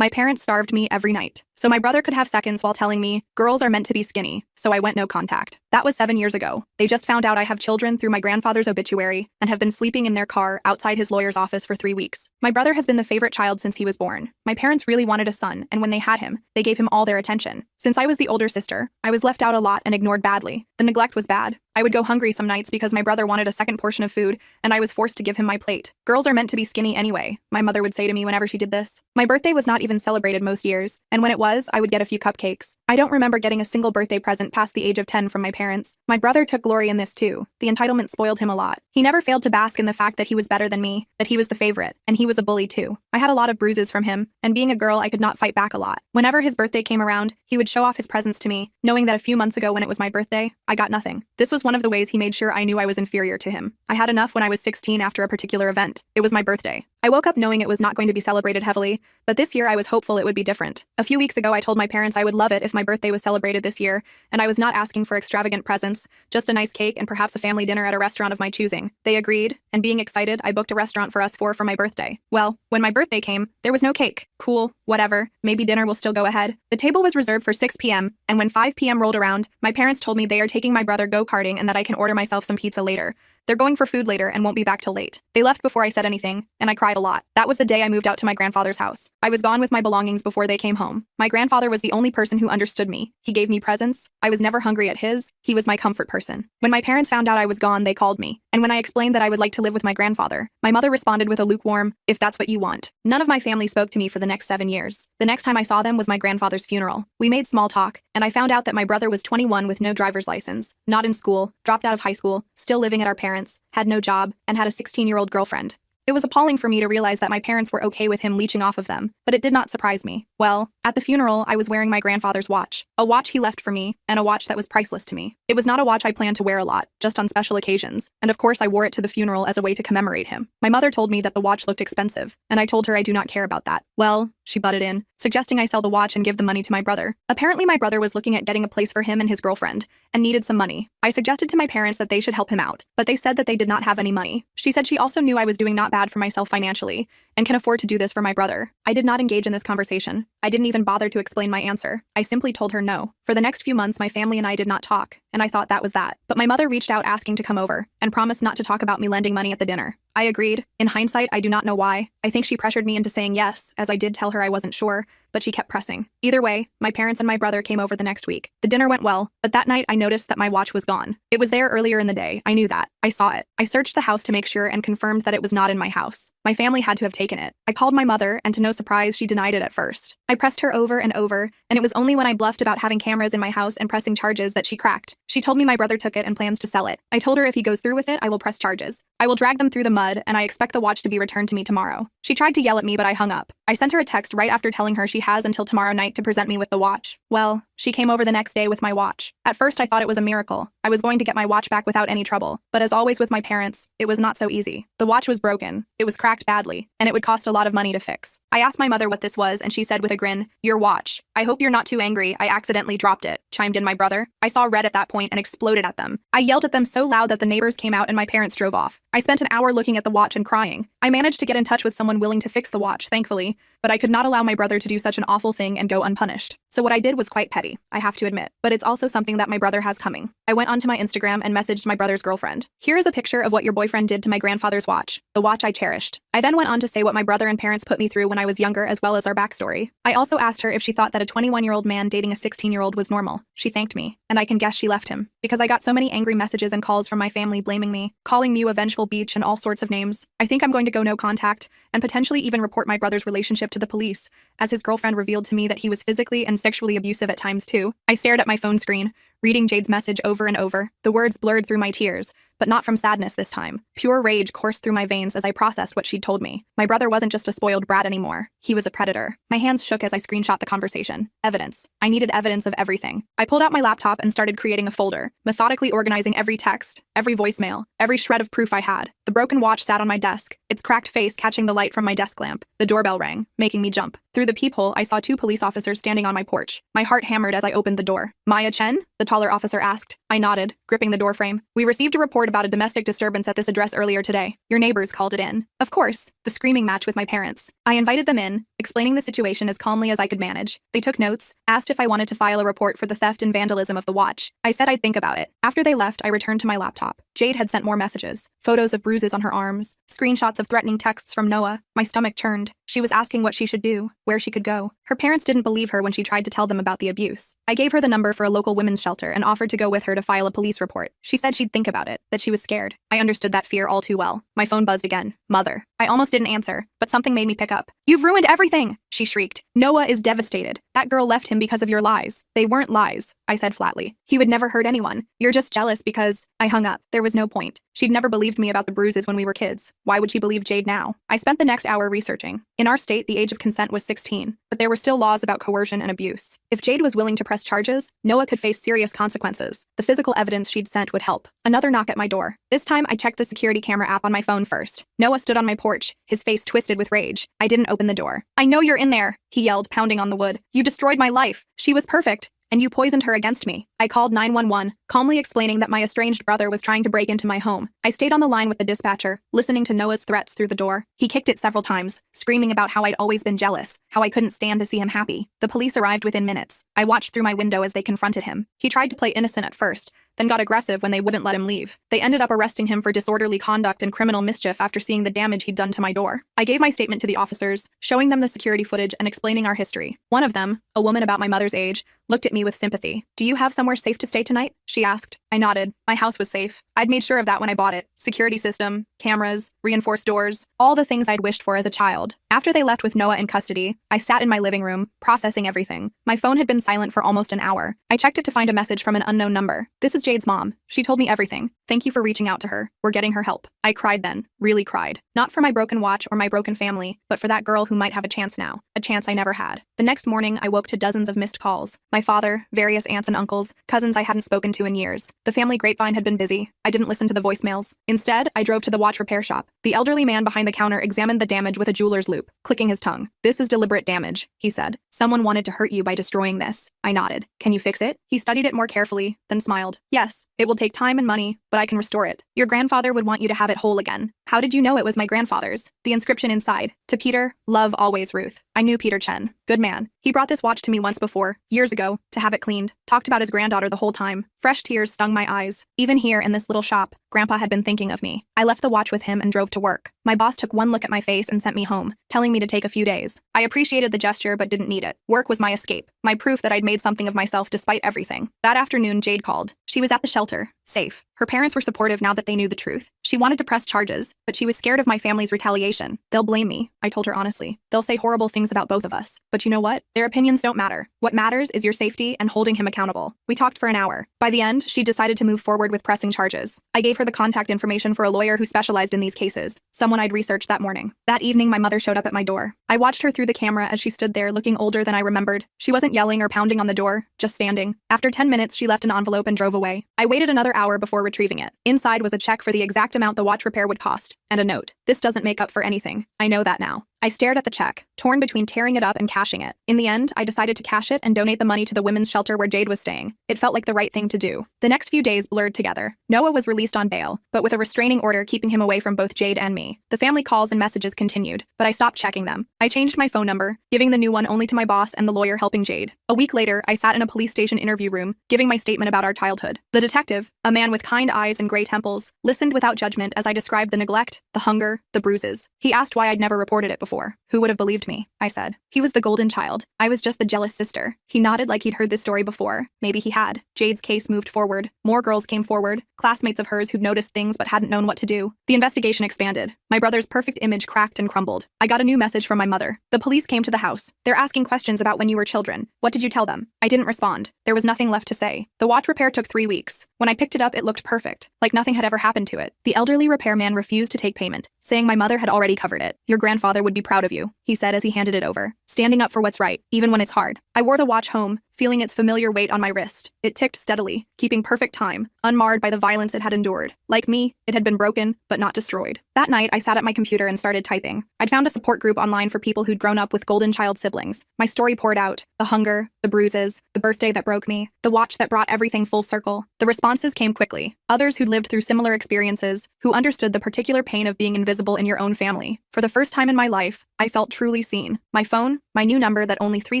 My parents starved me every night, so my brother could have seconds while telling me, girls are meant to be skinny, so I went no contact. That was 7 years ago. They just found out I have children through my grandfather's obituary and have been sleeping in their car outside his lawyer's office for 3 weeks. My brother has been the favorite child since he was born. My parents really wanted a son, and when they had him, they gave him all their attention. Since I was the older sister, I was left out a lot and ignored badly. The neglect was bad. I would go hungry some nights because my brother wanted a second portion of food, and I was forced to give him my plate. Girls are meant to be skinny anyway, my mother would say to me whenever she did this. My birthday was not even celebrated most years, and when it was, I would get a few cupcakes. I don't remember getting a single birthday present past the age of 10 from my parents. My brother took glory in this too. The entitlement spoiled him a lot. He never failed to bask in the fact that he was better than me, that he was the favorite, and he was a bully too. I had a lot of bruises from him, and being a girl, I could not fight back a lot. Whenever his birthday came around, he would show off his presents to me, knowing that a few months ago when it was my birthday, I got nothing. This was one of the ways he made sure I knew I was inferior to him. I had enough when I was 16 after a particular event. It was my birthday. I woke up knowing it was not going to be celebrated heavily, but this year I was hopeful it would be different. A few weeks ago I told my parents I would love it if my birthday was celebrated this year, and I was not asking for extravagant presents, just a nice cake and perhaps a family dinner at a restaurant of my choosing. They agreed, and being excited, I booked a restaurant for us four for my birthday. Well, when my birthday came, there was no cake. Cool, whatever, maybe dinner will still go ahead. The table was reserved for 6 p.m., and when 5 p.m. rolled around, my parents told me they are taking my brother go-karting and that I can order myself some pizza later. They're going for food later and won't be back till late. They left before I said anything, and I cried a lot. That was the day I moved out to my grandfather's house. I was gone with my belongings before they came home. My grandfather was the only person who understood me. He gave me presents. I was never hungry at his. He was my comfort person. When my parents found out I was gone, they called me. And when I explained that I would like to live with my grandfather, my mother responded with a lukewarm, "If that's what you want." None of my family spoke to me for the next 7 years. The next time I saw them was my grandfather's funeral. We made small talk, and I found out that my brother was 21 with no driver's license, not in school, dropped out of high school, still living at our parents', had no job, and had a 16-year-old girlfriend. It was appalling for me to realize that my parents were okay with him leeching off of them, but it did not surprise me. Well, at the funeral, I was wearing my grandfather's watch, a watch he left for me, and a watch that was priceless to me. It was not a watch I planned to wear a lot, just on special occasions, and of course I wore it to the funeral as a way to commemorate him. My mother told me that the watch looked expensive, and I told her I do not care about that. Well, she butted in, suggesting I sell the watch and give the money to my brother. Apparently my brother was looking at getting a place for him and his girlfriend, and needed some money. I suggested to my parents that they should help him out, but they said that they did not have any money. She said she also knew I was doing not bad for myself financially, and can afford to do this for my brother. I did not engage in this conversation. I didn't even bother to explain my answer. I simply told her no. For the next few months, my family and I did not talk, and I thought that was that. But my mother reached out asking to come over, and promised not to talk about me lending money at the dinner. I agreed. In hindsight, I do not know why. I think she pressured me into saying yes, as I did tell her I wasn't sure, but she kept pressing. Either way, my parents and my brother came over the next week. The dinner went well, but that night I noticed that my watch was gone. It was there earlier in the day. I knew that. I saw it. I searched the house to make sure and confirmed that it was not in my house. My family had to have taken it. I called my mother, and to no surprise, she denied it at first. I pressed her over and over, and it was only when I bluffed about having cameras in my house and pressing charges that she cracked. She told me my brother took it and plans to sell it. I told her if he goes through with it, I will press charges. I will drag them through the mud, and I expect the watch to be returned to me tomorrow. She tried to yell at me, but I hung up. I sent her a text right after telling her she has until tomorrow night to present me with the watch. Well, she came over the next day with my watch. At first, I thought it was a miracle. I was going to get my watch back without any trouble. But as always with my parents, it was not so easy. The watch was broken. It was cracked badly, and it would cost a lot of money to fix. I asked my mother what this was, and she said with a grin, "Your watch. I hope you're not too angry. I accidentally dropped it," chimed in my brother. I saw red at that point and exploded at them. I yelled at them so loud that the neighbors came out and my parents drove off. I spent an hour looking at the watch and crying. I managed to get in touch with someone willing to fix the watch, thankfully, but I could not allow my brother to do such an awful thing and go unpunished. So what I did was quite petty, I have to admit, but it's also something that my brother has coming. I went onto my Instagram and messaged my brother's girlfriend. "Here is a picture of what your boyfriend did to my grandfather's watch, the watch I cherished." I then went on to say what my brother and parents put me through when I was younger, as well as our backstory. I also asked her if she thought that a 21-year-old man dating a 16-year-old was normal. She thanked me, and I can guess she left him, because I got so many angry messages and calls from my family blaming me, calling me a vengeful beach and all sorts of names. I think I'm going to go no contact, and potentially even report my brother's relationship to the police, as his girlfriend revealed to me that he was physically and sexually abusive at times too. I stared at my phone screen, reading Jade's message over and over. The words blurred through my tears, but not from sadness this time. Pure rage coursed through my veins as I processed what she'd told me. My brother wasn't just a spoiled brat anymore. He was a predator. My hands shook as I screenshot the conversation. Evidence. I needed evidence of everything. I pulled out my laptop and started creating a folder, methodically organizing every text, every voicemail, every shred of proof I had. The broken watch sat on my desk, its cracked face catching the light from my desk lamp. The doorbell rang, making me jump. Through the peephole, I saw 2 police officers standing on my porch. My heart hammered as I opened the door. "Maya Chen?" the taller officer asked. I nodded, gripping the doorframe. "We received a report heard about a domestic disturbance at this address earlier today. Your neighbors called it in. Of course, the screaming match with my parents. I invited them in, explaining the situation as calmly as I could manage. They took notes, asked if I wanted to file a report for the theft and vandalism of the watch. I said I'd think about it. After they left, I returned to my laptop. Jade had sent more messages, photos of bruises on her arms, screenshots of threatening texts from Noah. My stomach churned. She was asking what she should do, where she could go. Her parents didn't believe her when she tried to tell them about the abuse. I gave her the number for a local women's shelter and offered to go with her to file a police report. She said she'd think about it, that she was scared. I understood that fear all too well. My phone buzzed again. Mother. I almost didn't answer, but something made me pick up. You've ruined everything, she shrieked. Noah is devastated. That girl left him because of your lies. They weren't lies, I said flatly. He would never hurt anyone. You're just jealous because… I hung up. There was no point. She'd never believed me about the bruises when we were kids. Why would she believe Jade now? I spent the next hour researching. In our state, the age of consent was 16, but there were still laws about coercion and abuse. If Jade was willing to press charges, Noah could face serious consequences. The physical evidence she'd sent would help. Another knock at my door. This time, I checked the security camera app on my phone first. Noah stood on my porch, his face twisted with rage. I didn't open the door. I know you're in there, he yelled, pounding on the wood. You destroyed my life. She was perfect. And you poisoned her against me. I called 911, calmly explaining that my estranged brother was trying to break into my home. I stayed on the line with the dispatcher, listening to Noah's threats through the door. He kicked it several times, screaming about how I'd always been jealous, how I couldn't stand to see him happy. The police arrived within minutes. I watched through my window as they confronted him. He tried to play innocent at first, then got aggressive when they wouldn't let him leave. They ended up arresting him for disorderly conduct and criminal mischief after seeing the damage he'd done to my door. I gave my statement to the officers, showing them the security footage and explaining our history. One of them, a woman about my mother's age, looked at me with sympathy. Do you have somewhere safe to stay tonight? She asked. I nodded. My house was safe. I'd made sure of that when I bought it. Security system, cameras, reinforced doors, all the things I'd wished for as a child. After they left with Noah in custody, I sat in my living room, processing everything. My phone had been silent for almost an hour. I checked it to find a message from an unknown number. This is Jade's mom. She told me everything. Thank you for reaching out to her. We're getting her help. I cried then. Really cried. Not for my broken watch or my broken family, but for that girl who might have a chance now. A chance I never had. The next morning, I woke to dozens of missed calls. My father, various aunts and uncles, cousins I hadn't spoken to in years. The family grapevine had been busy. I didn't listen to the voicemails. Instead, I drove to the watch repair shop. The elderly man behind the counter examined the damage with a jeweler's loupe, clicking his tongue. This is deliberate damage, he said. Someone wanted to hurt you by destroying this. I nodded. Can you fix it? He studied it more carefully, then smiled. Yes, it will take time and money, but I can restore it. Your grandfather would want you to have it whole again. How did you know it was my grandfather's? The inscription inside. To Peter, love always Ruth. I knew Peter Chen. Good man. He brought this watch to me once before, years ago, to have it cleaned. Talked about his granddaughter the whole time. Fresh tears stung my eyes. Even here in this little shop, Grandpa had been thinking of me. I left the watch with him and drove to work. My boss took one look at my face and sent me home, telling me to take a few days. I appreciated the gesture but didn't need it. Work was my escape, my proof that I'd made something of myself despite everything. That afternoon, Jade called. She was at the shelter, safe. Her parents were supportive now that they knew the truth. She wanted to press charges, but she was scared of my family's retaliation. They'll blame me, I told her honestly. They'll say horrible things about both of us. But you know what? Their opinions don't matter. What matters is your safety and holding him accountable. We talked for an hour. By the end, she decided to move forward with pressing charges. I gave her the contact information for a lawyer who specialized in these cases, someone I'd researched that morning. That evening, my mother showed up at my door. I watched her through the camera as she stood there looking older than I remembered. She wasn't yelling or pounding on the door, just standing. After 10 minutes, she left an envelope and drove away. I waited another hour before retrieving it. Inside was a check for the exact amount the watch repair would cost, and a note. This doesn't make up for anything. I know that now. I stared at the check, torn between tearing it up and cashing it. In the end, I decided to cash it and donate the money to the women's shelter where Jade was staying. It felt like the right thing to do. The next few days blurred together. Noah was released on bail, but with a restraining order keeping him away from both Jade and me. The family calls and messages continued, but I stopped checking them. I changed my phone number, giving the new one only to my boss and the lawyer helping Jade. A week later, I sat in a police station interview room, giving my statement about our childhood. The detective, a man with kind eyes and gray temples, listened without judgment as I described the neglect, the hunger, the bruises. He asked why I'd never reported it before. Who would have believed me? I said. He was the golden child. I was just the jealous sister. He nodded like he'd heard this story before. Maybe he had. Jade's case moved forward. More girls came forward, classmates of hers who'd noticed things but hadn't known what to do. The investigation expanded. My brother's perfect image cracked and crumbled. I got a new message from my mother. The police came to the house. They're asking questions about when you were children. What did you tell them? I didn't respond. There was nothing left to say. The watch repair took 3 weeks. When I picked it up, it looked perfect, like nothing had ever happened to it. The elderly repairman refused to take payment, saying my mother had already covered it. Your grandfather would be proud of you, he said as he handed it over. Standing up for what's right, even when it's hard. I wore the watch home, feeling its familiar weight on my wrist. It ticked steadily, keeping perfect time, unmarred by the violence it had endured. Like me, it had been broken, but not destroyed. That night, I sat at my computer and started typing. I'd found a support group online for people who'd grown up with golden child siblings. My story poured out: the hunger, the bruises, the birthday that broke me, the watch that brought everything full circle. The responses came quickly. Others who'd lived through similar experiences, who understood the particular pain of being invisible in your own family. For the first time in my life, I felt truly seen. My phone, my new number that only 3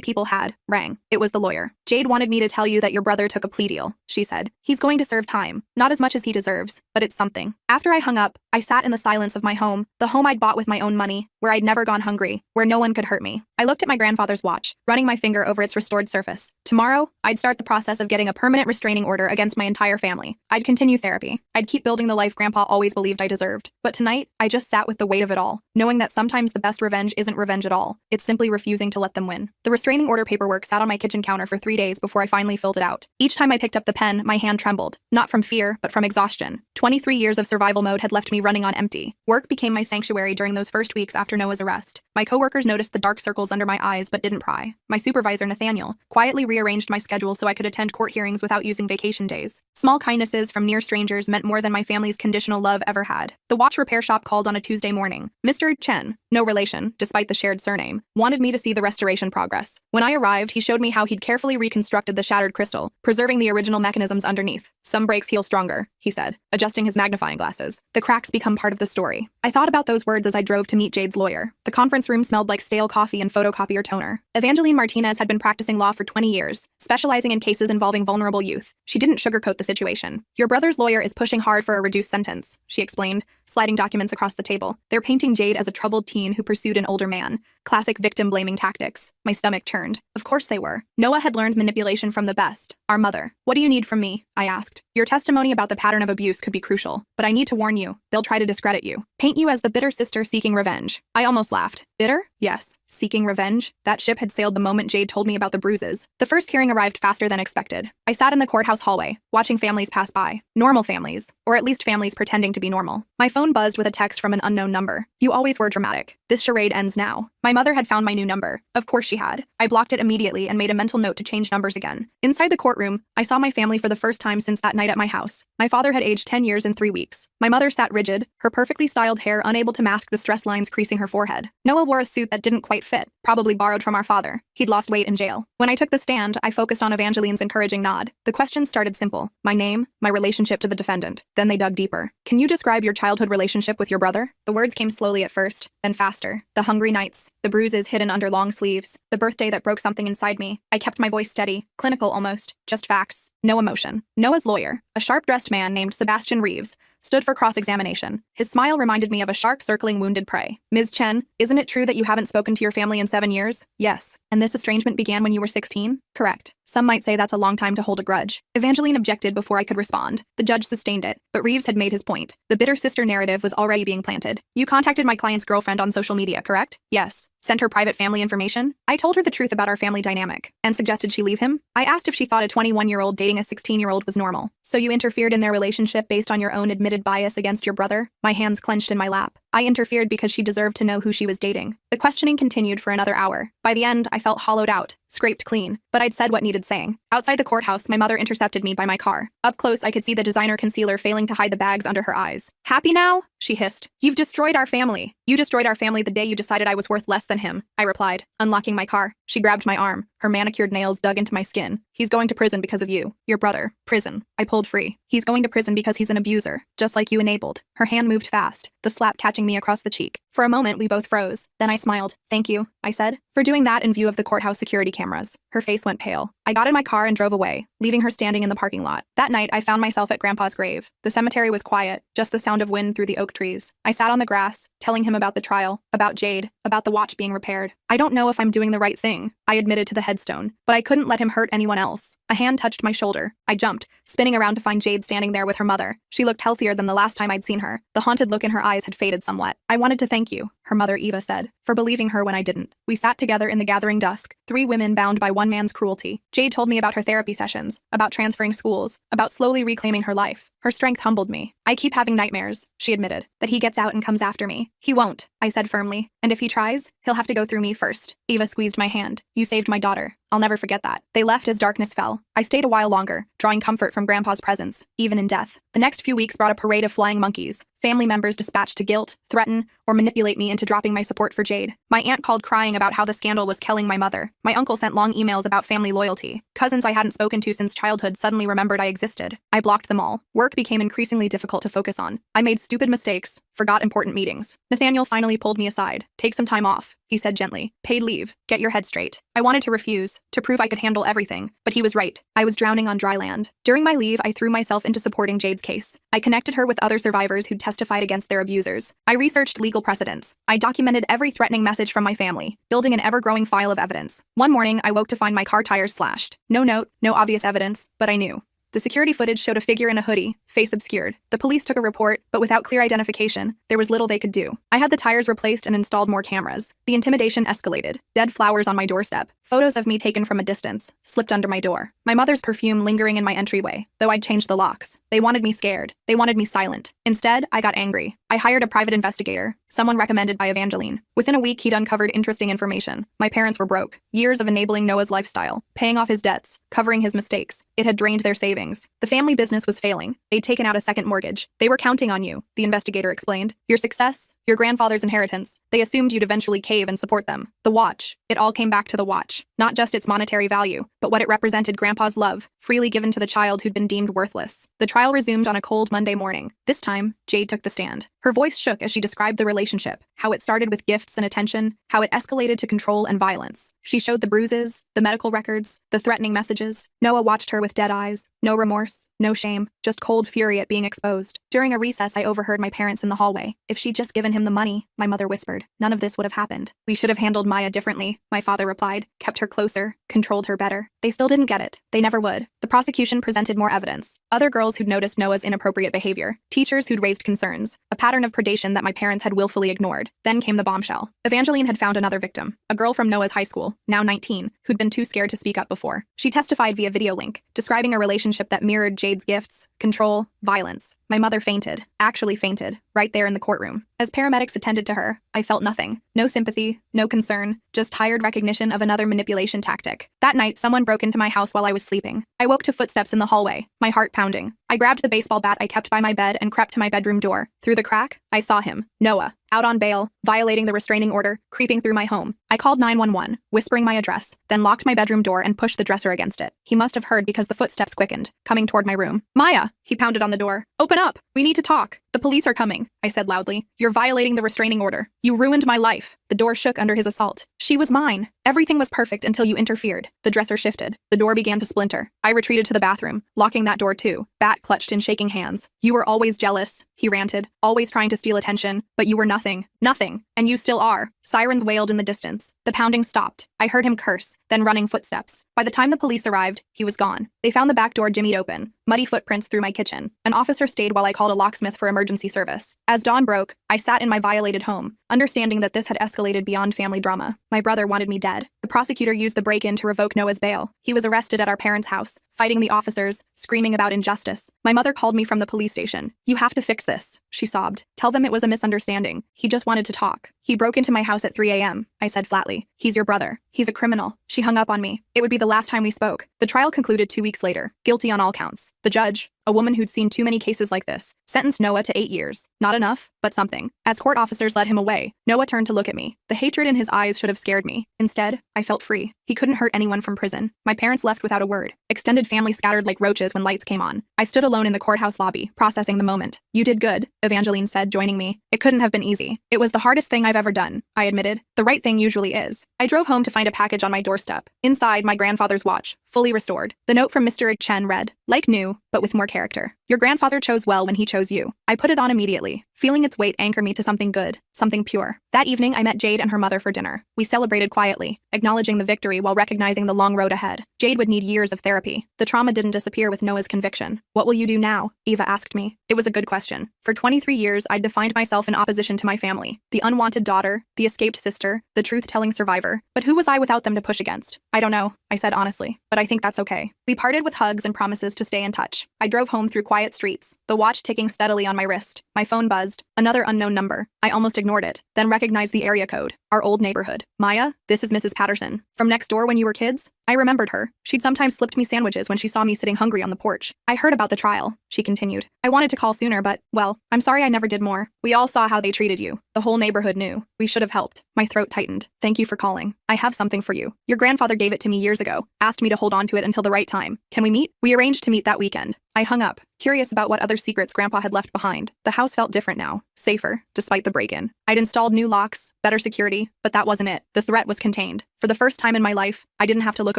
people had, rang. It was the lawyer. "Jade wanted me to tell you that your brother took a plea deal," she said. "He's going to serve time. Not as much as he deserves, but it's something." After I hung up, I sat in the silence of my home, the home I'd bought with my own money, where I'd never gone hungry, where no one could hurt me. I looked at my grandfather's watch, running my finger over its restored surface. Tomorrow, I'd start the process of getting a permanent restraining order against my entire family. I'd continue therapy. I'd keep building the life Grandpa always believed I deserved. But tonight, I just sat with the weight of it all, knowing that sometimes the best revenge isn't revenge at all. It's simply refusing to let them win. The restraining order paperwork sat on my kitchen counter for 3 days before I finally filled it out. Each time I picked up the pen, my hand trembled. Not from fear, but from exhaustion. 23 years of survival mode had left me running on empty. Work became my sanctuary during those first weeks after Noah's arrest. My coworkers noticed the dark circles under my eyes but didn't pry. My supervisor, Nathaniel, quietly rearranged my schedule so I could attend court hearings without using vacation days. Small kindnesses from near strangers meant more than my family's conditional love ever had. The watch repair shop called on a Tuesday morning. Mr. Chen, no relation, despite the shared surname, wanted me to see the restoration progress. When I arrived, he showed me how he'd carefully reconstructed the shattered crystal, preserving the original mechanisms underneath. "Some breaks heal stronger," he said, adjusting his magnifying glasses. "The cracks become part of the story." I thought about those words as I drove to meet Jade's lawyer. The conference room smelled like stale coffee and photocopier toner. Evangeline Martinez had been practicing law for 20 years, specializing in cases involving vulnerable youth. She didn't sugarcoat the situation. "Your brother's lawyer is pushing hard for a reduced sentence," she explained, sliding documents across the table. "They're painting Jade as a troubled teen who pursued an older man. Classic victim-blaming tactics." My stomach turned. Of course they were. Noah had learned manipulation from the best, our mother. "What do you need from me?" I asked. "Your testimony about the pattern of abuse could be crucial, but I need to warn you, they'll try to discredit you. Paint you as the bitter sister seeking revenge." I almost laughed. Bitter? Yes. Seeking revenge? That ship had sailed the moment Jade told me about the bruises. The first hearing arrived faster than expected. I sat in the courthouse hallway, watching families pass by. Normal families, or at least families pretending to be normal. My phone buzzed with a text from an unknown number. "You always were dramatic. This charade ends now." My mother had found my new number. Of course she had. I blocked it immediately and made a mental note to change numbers again. Inside the courtroom, I saw my family for the first time since that night at my house. My father had aged 10 years in 3 weeks. My mother sat rigid, her perfectly styled hair unable to mask the stress lines creasing her forehead. Noah wore a suit that didn't quite fit, probably borrowed from our father. He'd lost weight in jail. When I took the stand, I focused on Evangeline's encouraging nod. The questions started simple: my name, my relationship to the defendant. Then they dug deeper. "Can you describe your childhood relationship with your brother?" The words came slowly at first, then faster. The hungry nights, the bruises hidden under long sleeves, the birthday that broke something inside me. I kept my voice steady, clinical almost, just facts, no emotion. Noah's lawyer, a sharp-dressed man named Sebastian Reeves, stood for cross-examination. His smile reminded me of a shark circling wounded prey. "Ms. Chen, isn't it true that you haven't spoken to your family in 7 years?" "Yes." "And this estrangement began when you were 16? "Correct." "Some might say that's a long time to hold a grudge." Evangeline objected before I could respond. The judge sustained it, but Reeves had made his point. The bitter sister narrative was already being planted. "You contacted my client's girlfriend on social media, correct?" "Yes." "Sent her private family information?" "I told her the truth about our family dynamic." "And suggested she leave him?" "I asked if she thought a 21-year-old dating a 16-year-old was normal." "So you interfered in their relationship based on your own admitted bias against your brother?" My hands clenched in my lap. I interfered because she deserved to know who she was dating. The questioning continued for another hour. By the end, I felt hollowed out, scraped clean, but I'd said what needed saying. Outside the courthouse, my mother intercepted me by my car. Up close, I could see the designer concealer failing to hide the bags under her eyes. "Happy now?" she hissed. "You've destroyed our family." "You destroyed our family the day you decided I was worth less than him," I replied, unlocking my car. She grabbed my arm. Her manicured nails dug into my skin. "He's going to prison because of you. Your brother. Prison." I pulled free. "He's going to prison because he's an abuser, just like you enabled." Her hand moved fast, the slap catching me across the cheek. For a moment, we both froze. Then I smiled. "Thank you," I said, "for doing that in view of the courthouse security cameras." Her face went pale. I got in my car and drove away, leaving her standing in the parking lot. That night, I found myself at Grandpa's grave. The cemetery was quiet, just the sound of wind through the oak trees. I sat on the grass, telling him about the trial, about Jade, about the watch being repaired. "I don't know if I'm doing the right thing," I admitted to the headstone, but I couldn't let him hurt anyone else. A hand touched my shoulder. I jumped, spinning around to find Jade standing there with her mother. She looked healthier than the last time I'd seen her. The haunted look in her eyes had faded somewhat. "I wanted to thank you," her mother Eva said, "for believing her when I didn't." We sat together in the gathering dusk, 3 women bound by one man's cruelty. Jade told me about her therapy sessions, about transferring schools, about slowly reclaiming her life. Her strength humbled me. "I keep having nightmares," she admitted, "that he gets out and comes after me." "He won't," I said firmly. "And if he tries, he'll have to go through me first." Eva squeezed my hand. "You saved my daughter." I'll never forget that. They left as darkness fell. I stayed a while longer, drawing comfort from Grandpa's presence, even in death. The next few weeks brought a parade of flying monkeys. Family members dispatched to guilt, threaten, or manipulate me into dropping my support for Jade. My aunt called crying about how the scandal was killing my mother. My uncle sent long emails about family loyalty. Cousins I hadn't spoken to since childhood suddenly remembered I existed. I blocked them all. Work became increasingly difficult to focus on. I made stupid mistakes, forgot important meetings. Nathaniel finally pulled me aside. Take some time off, he said gently. Paid leave. Get your head straight. I wanted to refuse, to prove I could handle everything, but he was right. I was drowning on dry land. During my leave, I threw myself into supporting Jade's case. I connected her with other survivors who'd testified against their abusers. I researched legal precedents. I documented every threatening message from my family, building an ever-growing file of evidence. One morning, I woke to find my car tires slashed. No note, no obvious evidence, but I knew. The security footage showed a figure in a hoodie, face obscured. The police took a report, but without clear identification, there was little they could do. I had the tires replaced and installed more cameras. The intimidation escalated. Dead flowers on my doorstep. Photos of me taken from a distance, slipped under my door. My mother's perfume lingering in my entryway, though I'd changed the locks. They wanted me scared. They wanted me silent. Instead, I got angry. I hired a private investigator, someone recommended by Evangeline. Within a week, he'd uncovered interesting information. My parents were broke. Years of enabling Noah's lifestyle, paying off his debts, covering his mistakes. It had drained their savings. The family business was failing. They'd taken out a second mortgage. They were counting on you, the investigator explained. Your success, your grandfather's inheritance. They assumed you'd eventually cave and support them. The watch. It all came back to the watch. Not just its monetary value, but what it represented: Grandpa's love, freely given to the child who'd been deemed worthless. The trial resumed on a cold Monday morning. This time, Jade took the stand. Her voice shook as she described the relationship, how it started with gifts and attention, how it escalated to control and violence. She showed the bruises, the medical records, the threatening messages. Noah watched her with dead eyes. No remorse, no shame, just cold fury at being exposed. During a recess, I overheard my parents in the hallway. If she'd just given him the money, my mother whispered, none of this would have happened. We should have handled Maya differently, my father replied, kept her closer, controlled her better. They still didn't get it. They never would. The prosecution presented more evidence. Other girls who'd noticed Noah's inappropriate behavior. Teachers who'd raised concerns. A pattern of predation that my parents had willfully ignored. Then came the bombshell. Evangeline had found another victim, a girl from Noah's high school, now 19, who'd been too scared to speak up before. She testified via video link, describing a relationship that mirrored Jade's gifts, control, violence. My mother fainted, actually fainted, right there in the courtroom. As paramedics attended to her, I felt nothing. No sympathy, no concern, just tired recognition of another manipulation tactic. That night, someone broke into my house while I was sleeping. I woke to footsteps in the hallway, my heart pounding. I grabbed the baseball bat I kept by my bed and crept to my bedroom door. Through the crack, I saw him, Noah, out on bail, violating the restraining order, creeping through my home. I called 911, whispering my address, then locked my bedroom door and pushed the dresser against it. He must have heard because the footsteps quickened, coming toward my room. Maya, he pounded on the door. Open up. We need to talk. The police are coming, I said loudly. You're violating the restraining order. You ruined my life. The door shook under his assault. She was mine. Everything was perfect until you interfered. The dresser shifted. The door began to splinter. I retreated to the bathroom, locking that door too, bat clutched in shaking hands. You were always jealous, he ranted, always trying to steal attention, but you were nothing. Nothing. And you still are. Sirens wailed in the distance. The pounding stopped. I heard him curse, then running footsteps. By the time the police arrived, he was gone. They found the back door jimmied open, muddy footprints through my kitchen. An officer stayed while I called a locksmith for emergency service. As dawn broke, I sat in my violated home, understanding that this had escalated beyond family drama. My brother wanted me dead. The prosecutor used the break-in to revoke Noah's bail. He was arrested at our parents' house, fighting the officers, screaming about injustice. My mother called me from the police station. You have to fix this, she sobbed. Tell them it was a misunderstanding. He just wanted to talk. He broke into my house at 3 a.m., I said flatly. He's your brother. He's a criminal. She hung up on me. It would be the last time we spoke. The trial concluded 2 weeks later, guilty on all counts. The judge, a woman who'd seen too many cases like this, sentenced Noah to 8 years. Not enough, but something. As court officers led him away, Noah turned to look at me. The hatred in his eyes should have scared me. Instead, I felt free. He couldn't hurt anyone from prison. My parents left without a word. Extended family scattered like roaches when lights came on. I stood alone in the courthouse lobby, processing the moment. You did good, Evangeline said, joining me. It couldn't have been easy. It was the hardest thing I've ever done, I admitted. The right thing usually is. I drove home to find a package on my doorstep. Inside, my grandfather's watch, fully restored. The note from Mr. Chen read, like new, but with more character. Your grandfather chose well when he chose you. I put it on immediately, feeling its weight anchor me to something good, something pure. That evening, I met Jade and her mother for dinner. We celebrated quietly, acknowledging the victory while recognizing the long road ahead. Jade would need years of therapy. The trauma didn't disappear with Noah's conviction. What will you do now? Eva asked me. It was a good question. For 23 years, I'd defined myself in opposition to my family. The unwanted daughter, the escaped sister, the truth-telling survivor. But who was I without them to push against? I don't know, I said honestly, but I think that's okay. We parted with hugs and promises to stay in touch. I drove home through quiet streets, the watch ticking steadily on my wrist. My phone buzzed. Another unknown number. I almost ignored it, then recognized the area code. Our old neighborhood. Maya, this is Mrs. Patterson. From next door when you were kids? I remembered her. She'd sometimes slipped me sandwiches when she saw me sitting hungry on the porch. I heard about the trial, she continued. I wanted to call sooner, but, well, I'm sorry I never did more. We all saw how they treated you. The whole neighborhood knew. We should have helped. My throat tightened. Thank you for calling. I have something for you. Your grandfather gave it to me years ago, asked me to hold on to it until the right time. Can we meet? We arranged to meet that weekend. I hung up, curious about what other secrets Grandpa had left behind. The house felt different now, safer, despite the break-in. I'd installed new locks, better security, but that wasn't it. The threat was contained. For the first time in my life, I didn't have to look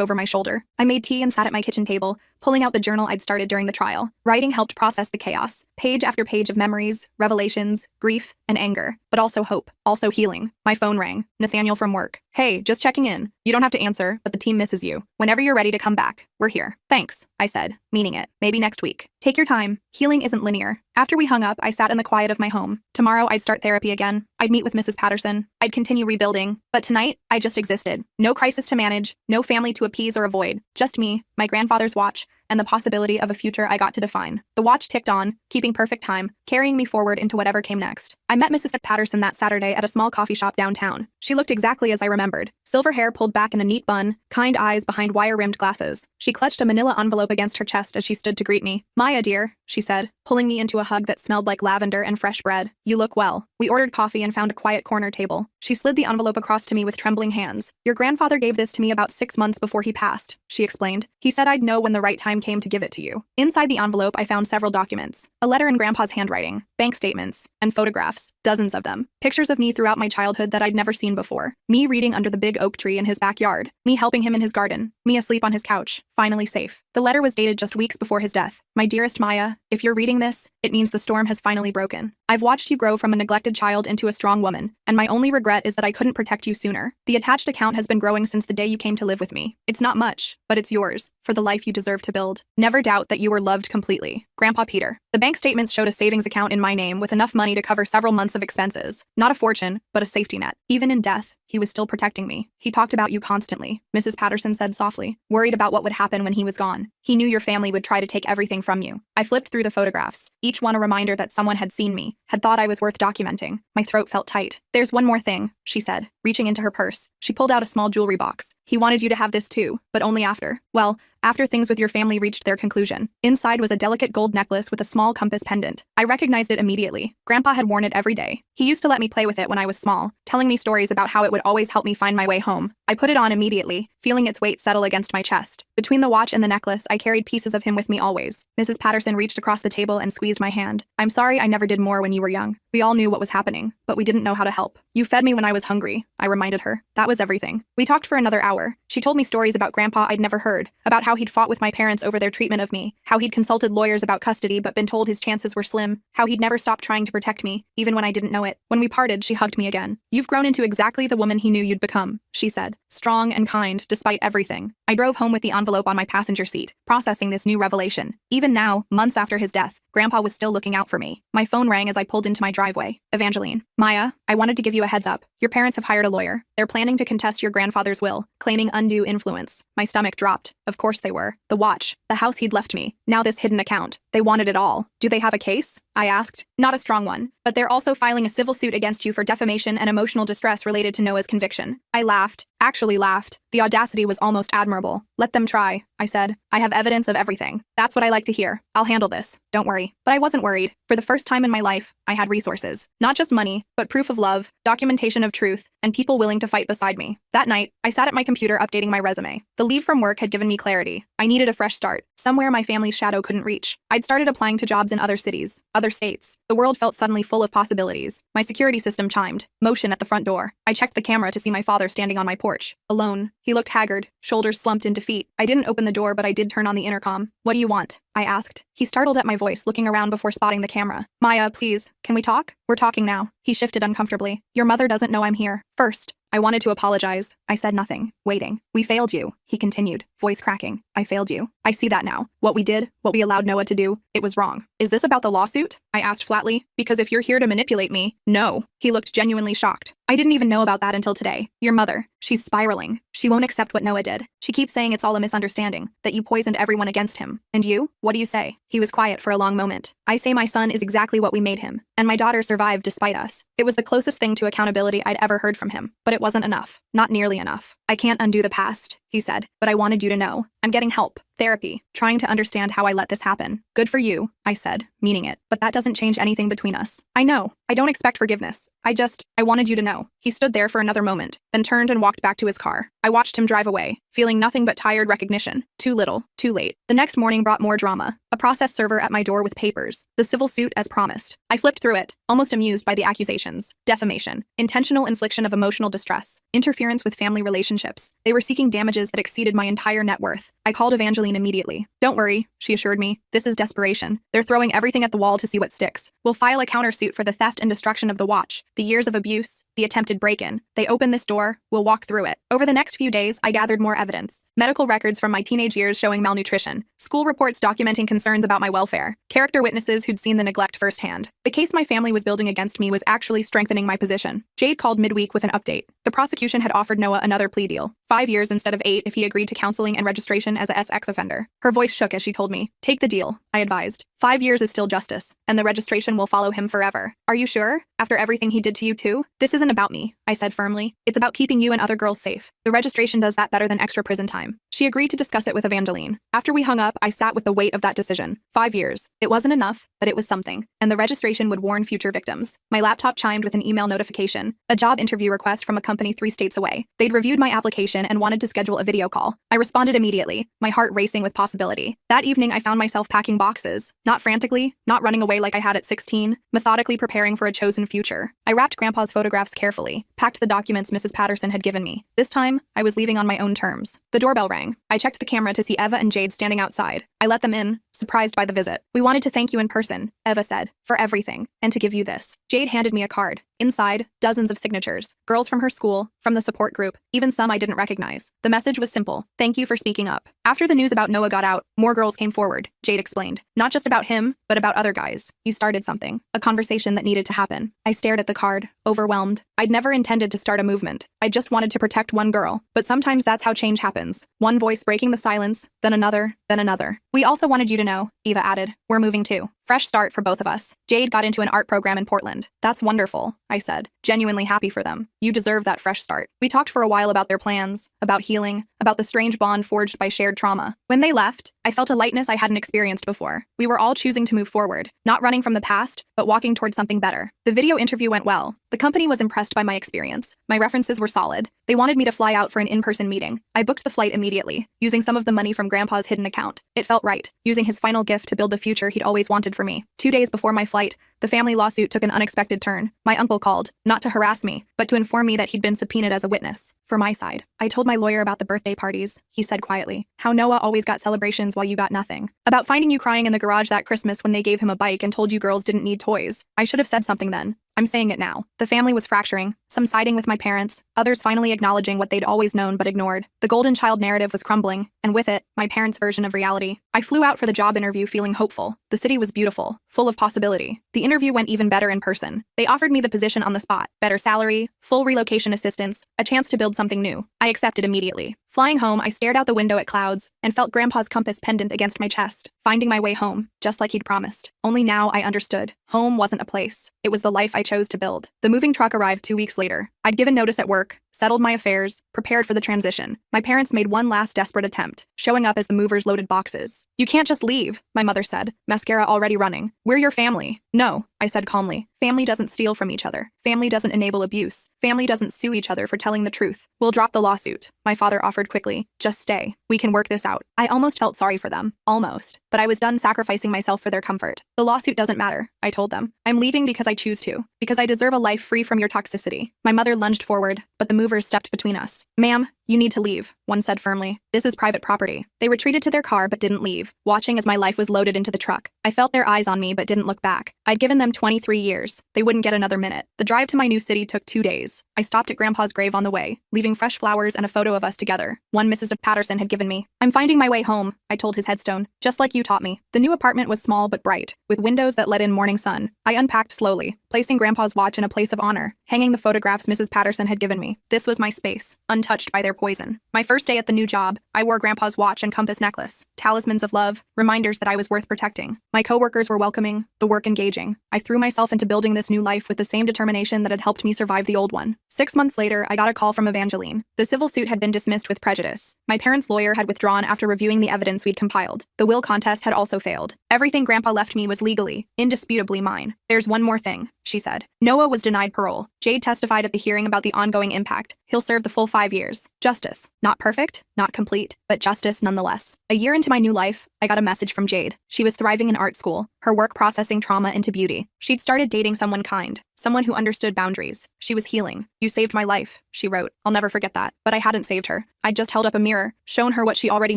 over my shoulder. I made tea and sat at my kitchen table, pulling out the journal I'd started during the trial. Writing helped process the chaos, page after page of memories, revelations, grief, and anger, but also hope, also healing. My phone rang. Nathaniel from work. Hey, just checking in. You don't have to answer, but the team misses you. Whenever you're ready to come back, we're here. Thanks, I said, meaning it. Maybe next week. Take your time. Healing isn't linear. After we hung up, I sat in the quiet of my home. Tomorrow, I'd start therapy again. I'd meet with Mrs. Patterson. I'd continue rebuilding. But tonight, I just existed. No crisis to manage, no family to appease or avoid. Just me, my grandfather's watch, and the possibility of a future I got to define. The watch ticked on, keeping perfect time, carrying me forward into whatever came next. I met Mrs. Patterson that Saturday at a small coffee shop downtown. She looked exactly as I remembered. Silver hair pulled back in a neat bun, kind eyes behind wire-rimmed glasses. She clutched a manila envelope against her chest as she stood to greet me. Maya, dear, she said, pulling me into a hug that smelled like lavender and fresh bread. You look well. We ordered coffee and found a quiet corner table. She slid the envelope across to me with trembling hands. Your grandfather gave this to me about 6 months before he passed, she explained. He said I'd know when the right time came to give it to you. Inside the envelope, I found several documents. A letter in Grandpa's handwriting, bank statements, and photographs, dozens of them. Pictures of me throughout my childhood that I'd never seen before. Me reading under the big oak tree in his backyard. Me helping him in his garden. Me asleep on his couch, finally safe. The letter was dated just weeks before his death. My dearest Maya, if you're reading this, it means the storm has finally broken. I've watched you grow from a neglected child into a strong woman, and my only regret is that I couldn't protect you sooner. The attached account has been growing since the day you came to live with me. It's not much, but it's yours, for the life you deserve to build. Never doubt that you were loved completely. Grandpa Peter. The bank statements showed a savings account in my name with enough money to cover several months of expenses. Not a fortune, but a safety net. Even in death, he was still protecting me. He talked about you constantly, Mrs. Patterson said softly, worried about what would happen when he was gone. He knew your family would try to take everything from you. I flipped through the photographs, each one a reminder that someone had seen me, had thought I was worth documenting. My throat felt tight. There's one more thing, she said, reaching into her purse. She pulled out a small jewelry box. He wanted you to have this too, but only after. Well, after things with your family reached their conclusion. Inside was a delicate gold necklace with a small compass pendant. I recognized it immediately. Grandpa had worn it every day. He used to let me play with it when I was small, telling me stories about how it would always help me find my way home. I put it on immediately, feeling its weight settle against my chest. Between the watch and the necklace, I carried pieces of him with me always. Mrs. Patterson reached across the table and squeezed my hand. I'm sorry I never did more when you were young. We all knew what was happening, but we didn't know how to help. You fed me when I was hungry, I reminded her. That was everything. We talked for another hour. She told me stories about Grandpa I'd never heard, about how he'd fought with my parents over their treatment of me, how he'd consulted lawyers about custody but been told his chances were slim, how he'd never stopped trying to protect me, even when I didn't know it. When we parted, she hugged me again. You've grown into exactly the woman he knew you'd become, she said, strong and kind, despite everything. I drove home with the envelope on my passenger seat, processing this new revelation. Even now, months after his death, Grandpa was still looking out for me. My phone rang as I pulled into my driveway. Evangeline. Maya, I wanted to give you a heads up. Your parents have hired a lawyer. They're planning to contest your grandfather's will, claiming undue influence. My stomach dropped. Of course they were. The watch, the house he'd left me, now this hidden account. They wanted it all. Do they have a case? I asked. Not a strong one, but they're also filing a civil suit against you for defamation and emotional distress related to Noah's conviction. I laughed. Actually laughed. The audacity was almost admirable. Let them try, I said. I have evidence of everything. That's what I like to hear. I'll handle this. Don't worry. But I wasn't worried. For the first time in my life, I had resources. Not just money, but proof of love, documentation of truth, and people willing to fight beside me. That night, I sat at my computer updating my resume. The leave from work had given me clarity. I needed a fresh start, somewhere my family's shadow couldn't reach. I'd started applying to jobs in other cities, other states. The world felt suddenly full of possibilities. My security system chimed. Motion at the front door. I checked the camera to see my father standing on my porch, alone. He looked haggard, shoulders slumped in defeat. I didn't open the door, but I did turn on the intercom. What do you want? I asked. He startled at my voice, looking around before spotting the camera. Maya, please, can we talk? We're talking now. He shifted uncomfortably. Your mother doesn't know I'm here. First, I wanted to apologize. I said nothing, waiting. We failed you, he continued, voice cracking. I failed you. I see that now. What we did, what we allowed Noah to do, it was wrong. Is this about the lawsuit? I asked flatly. Because if you're here to manipulate me, no. He looked genuinely shocked. I didn't even know about that until today. Your mother, she's spiraling. She won't accept what Noah did. She keeps saying it's all a misunderstanding, that you poisoned everyone against him. And you? What do you say? He was quiet for a long moment. I say my son is exactly what we made him, and my daughter survived despite us. It was the closest thing to accountability I'd ever heard from him, but it wasn't enough. Not nearly enough. I can't undo the past, he said, but I wanted you to know. I'm getting help. Therapy. Trying to understand how I let this happen. Good for you, I said, meaning it. But that doesn't change anything between us. I know. I don't expect forgiveness. I wanted you to know. He stood there for another moment, then turned and walked back to his car. I watched him drive away, feeling nothing but tired recognition. Too little, too late. The next morning brought more drama. A process server at my door with papers. The civil suit as promised. I flipped through it, almost amused by the accusations. Defamation. Intentional infliction of emotional distress. Interference with family relationships. They were seeking damages that exceeded my entire net worth. I called Evangeline immediately. Don't worry, she assured me. This is desperation. They're throwing everything at the wall to see what sticks. We'll file a countersuit for the theft and destruction of the watch, the years of abuse, the attempted break-in. They open this door, we'll walk through it. Over the next few days, I gathered more evidence. Medical records from my teenage years showing malnutrition. School reports documenting concerns about my welfare. Character witnesses who'd seen the neglect firsthand. The case my family was building against me was actually strengthening my position. Jade called midweek with an update. The prosecution had offered Noah another plea deal. 5 years instead of 8 if he agreed to counseling and registration as a SX offender. Her voice shook as she told me, "Take the deal," I advised. 5 years is still justice, and the registration will follow him forever. Are you sure? After everything he did to you too? This isn't about me, I said firmly. It's about keeping you and other girls safe. The registration does that better than extra prison time. She agreed to discuss it with Evangeline. After we hung up, I sat with the weight of that decision. 5 years. It wasn't enough, but it was something. And the registration would warn future victims. My laptop chimed with an email notification. A job interview request from a company 3 states away. They'd reviewed my application and wanted to schedule a video call. I responded immediately, my heart racing with possibility. That evening, I found myself packing boxes. Not frantically, not running away like I had at 16, methodically preparing for a chosen future. I wrapped Grandpa's photographs carefully, packed the documents Mrs. Patterson had given me. This time, I was leaving on my own terms. The doorbell rang. I checked the camera to see Eva and Jade standing outside. I let them in, surprised by the visit. "We wanted to thank you in person," Eva said, "for everything, and to give you this." Jade handed me a card. Inside, dozens of signatures. Girls from her school, from the support group, even some I didn't recognize. The message was simple. "Thank you for speaking up." After the news about Noah got out, more girls came forward, Jade explained. "Not just about him, but about other guys. You started something. A conversation that needed to happen." I stared at the card, overwhelmed. I'd never intended to start a movement. I just wanted to protect one girl. But sometimes that's how change happens. One voice breaking the silence, then another, then another. "We also wanted you to know," Eva added. "We're moving too. Fresh start for both of us." Jade got into an art program in Portland. "That's wonderful," I said, genuinely happy for them. "You deserve that fresh start." We talked for a while about their plans, about healing, about the strange bond forged by shared trauma. When they left, I felt a lightness I hadn't experienced before. We were all choosing to move forward, not running from the past, but walking towards something better. The video interview went well. The company was impressed by my experience. My references were solid. They wanted me to fly out for an in-person meeting. I booked the flight immediately, using some of the money from Grandpa's hidden account. It felt right, using his final gift to build the future he'd always wanted for me. 2 days before my flight, the family lawsuit took an unexpected turn. My uncle called, not to harass me, but to inform me that he'd been subpoenaed as a witness. For my side, I told my lawyer about the birthday parties, he said quietly. How Noah always got celebrations while you got nothing. About finding you crying in the garage that Christmas when they gave him a bike and told you girls didn't need toys. I should have said something then. I'm saying it now. The family was fracturing, some siding with my parents, others finally acknowledging what they'd always known but ignored. The golden child narrative was crumbling, and with it, my parents' version of reality. I flew out for the job interview feeling hopeful. The city was beautiful, full of possibility. The interview went even better in person. They offered me the position on the spot, better salary, full relocation assistance, a chance to build something new. I accepted immediately. Flying home, I stared out the window at clouds and felt Grandpa's compass pendant against my chest, finding my way home, just like he'd promised. Only now I understood. Home wasn't a place. It was the life I chose to build. The moving truck arrived 2 weeks later. I'd given notice at work, settled my affairs, prepared for the transition. My parents made one last desperate attempt, showing up as the movers loaded boxes. "You can't just leave," my mother said, mascara already running. "We're your family." "No," I said calmly. "Family doesn't steal from each other. Family doesn't enable abuse. Family doesn't sue each other for telling the truth. We'll drop the lawsuit," my father offered quickly. "Just stay. We can work this out." I almost felt sorry for them. Almost. But I was done sacrificing myself for their comfort. "The lawsuit doesn't matter," I told them. "I'm leaving because I choose to. Because I deserve a life free from your toxicity." My mother lunged forward, but the movers stepped between us. "Ma'am, you need to leave," one said firmly. "This is private property." They retreated to their car but didn't leave, watching as my life was loaded into the truck. I felt their eyes on me but didn't look back. I'd given them 23 years. They wouldn't get another minute. The drive to my new city took 2 days. I stopped at Grandpa's grave on the way, leaving fresh flowers and a photo of us together, one Mrs. Patterson had given me. "I'm finding my way home," I told his headstone, "just like you taught me." The new apartment was small but bright, with windows that let in morning sun. I unpacked slowly, placing Grandpa's watch in a place of honor, hanging the photographs Mrs. Patterson had given me. This was my space, untouched by their poison. My first day at the new job, I wore Grandpa's watch and compass necklace. talismans of love, reminders that I was worth protecting. My coworkers were welcoming, the work engaging. I threw myself into building this new life with the same determination that had helped me survive the old one. 6 months later, I got a call from Evangeline. The civil suit had been dismissed with prejudice. My parents' lawyer had withdrawn after reviewing the evidence we'd compiled. The will contest had also failed. Everything Grandpa left me was legally, indisputably mine. There's one more thing, she said. Noah was denied parole. Jade testified at the hearing about the ongoing impact. He'll serve the full 5 years. Justice. Not perfect, not complete, but justice nonetheless. A year into my new life, I got a message from Jade. She was thriving in art school, her work processing trauma into beauty. She'd started dating someone kind, someone who understood boundaries. She was healing. You saved my life, she wrote. I'll never forget that. But I hadn't saved her. I'd just held up a mirror, shown her what she already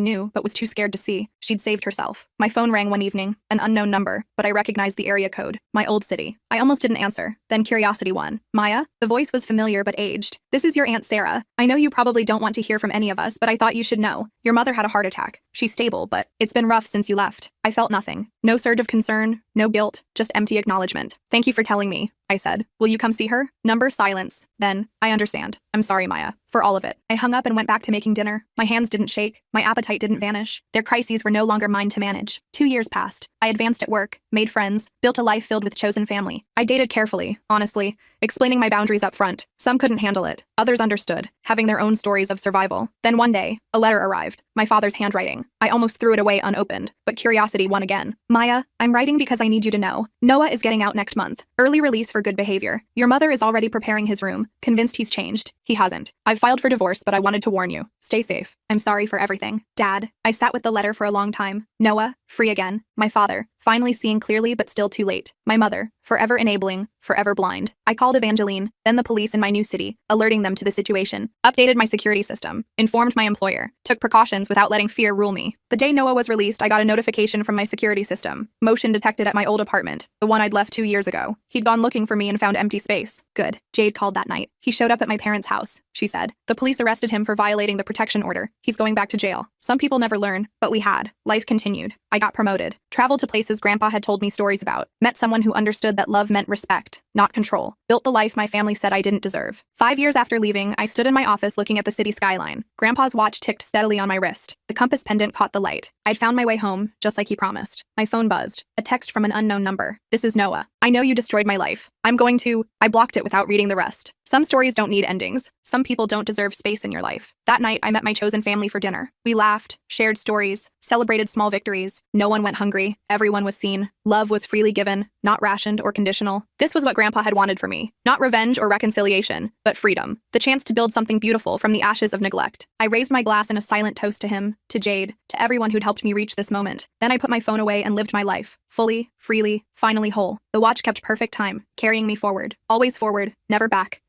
knew, but was too scared to see. She'd saved herself. My phone rang one evening, an unknown number, but I recognized the area code. My old city. I almost didn't answer. Then curiosity won. Maya? The voice was familiar but aged. This is your Aunt Sarah. I know you probably don't want to hear from any of us, but I thought you should know. Your mother had a heart attack. She's stable, but it's been rough since you left. I felt nothing. No surge of concern, no guilt, just empty acknowledgement. Thank you for telling me, I said. Will you come see her? Number silence. Then, I understand. I'm sorry, Maya, for all of it. I hung up and went back to making dinner. My hands didn't shake. My appetite didn't vanish. Their crises were no longer mine to manage. 2 years passed. I advanced at work, made friends, built a life filled with chosen family. I dated carefully, honestly, explaining my boundaries up front. Some couldn't handle it. Others understood, having their own stories of survival. Then one day, a letter arrived. My father's handwriting. I almost threw it away unopened, but curiosity won again. Maya, I'm writing because I need you to know. Noah is getting out next month. Early release for good behavior. Your mother is already preparing his room, convinced he's changed. He hasn't. I've filed for divorce, but I wanted to warn you. Stay safe. I'm sorry for everything. Dad. I sat with the letter for a long time. Noah, free again. My father, finally seeing clearly but still too late. My mother, forever enabling, forever blind. I called Evangeline, then the police in my new city, alerting them to the situation. Updated my security system. Informed my employer. Took precautions without letting fear rule me. The day Noah was released, I got a notification from my security system. Motion detected at my old apartment, the one I'd left 2 years ago. He'd gone looking for me and found empty space. Good. Jade called that night. He showed up at my parents' house, she said. The police arrested him for violating the protection order. He's going back to jail. Some people never learn, but we had. Life continued. I got promoted. Traveled to places Grandpa had told me stories about. Met someone who understood that love meant respect, not control. Built the life my family said I didn't deserve. 5 years after leaving, I stood in my office looking at the city skyline. Grandpa's watch ticked steadily on my wrist. The compass pendant caught the light. I'd found my way home, just like he promised. My phone buzzed. A text from an unknown number. This is Noah. I know you destroyed my life. I blocked it without reading the rest. Some stories don't need endings. Some people don't deserve space in your life. That night, I met my chosen family for dinner. We laughed, shared stories, celebrated small victories. No one went hungry. Everyone was seen. Love was freely given, not rationed or conditional. This was what Grandpa had wanted for me. Not revenge or reconciliation, but freedom. The chance to build something beautiful from the ashes of neglect. I raised my glass in a silent toast to him, to Jade, to everyone who'd helped me reach this moment. Then I put my phone away and lived my life. Fully, freely, finally whole. The watch kept perfect time, carrying me forward. Always forward, never back.